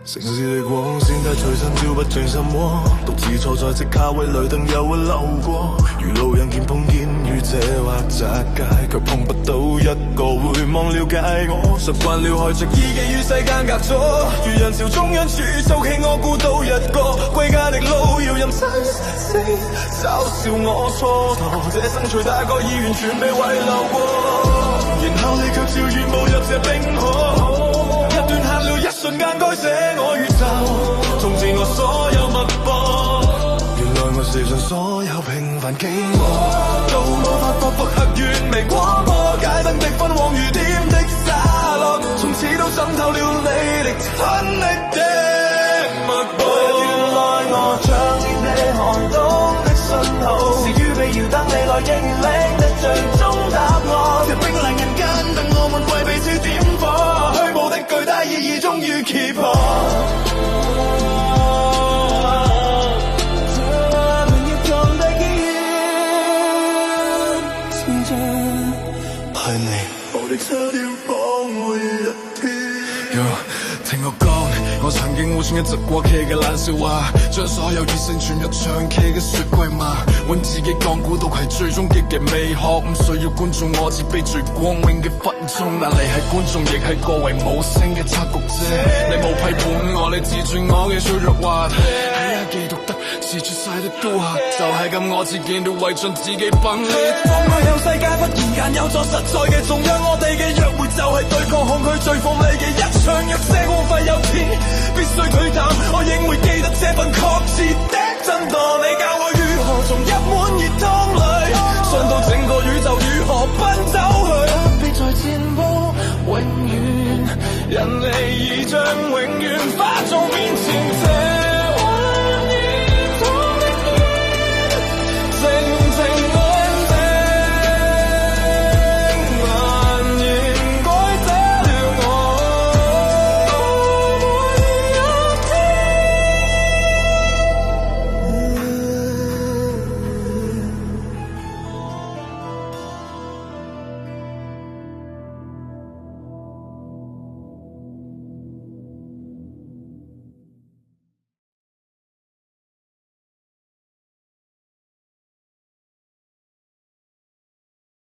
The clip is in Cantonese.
城市的光線太隨身，照不進心窩，獨自坐在即卡位裏，燈又會流過。如路人見碰見於這或窄街，卻碰不到一個會望了解我。習慣了害着意己於世間隔阻，如人潮中央處湊起我孤島一個。歸家的路要任生死嘲笑我蹉跎，這生隨大個已完全被遺留過，然後你卻悄然步入這冰河。一段黑了一瞬間改寫我宇宙，重置我所有脈搏。原來我寫盡所有平凡經過，都無法復刻完美過播。街燈的昏黃如點的灑落，從此都滲透了你力親昵的脈搏。原來我像是你寒冬的信號，是預備搖等你來認領的最終答案。這冰冷人間等我們為彼此點火，虛無的巨大意義終於揭破。這明月中的意義，是這係你，我的差點放回一天。聽我講，我曾經互串一則過期嘅冷笑話，將所有異性傳入長期嘅雪櫃嘛，揾自己講古都係最終極嘅美學，唔需要觀眾，我只被最光榮嘅分鐘。但你係觀眾，亦係個為無聲嘅測局者，你冇批判我，你自住我嘅脆弱話，係啊，記讀得是絕晒的都客，就係咁我自見到為盡自己崩裂。放開向世界忽然間有咗實在嘅重央，我哋嘅約會就係對抗恐懼最鋒利嘅一場藥劑。光輝有錢必須退淡，我仍會記得這份確切的震盪。你教我如何從一滿熱湯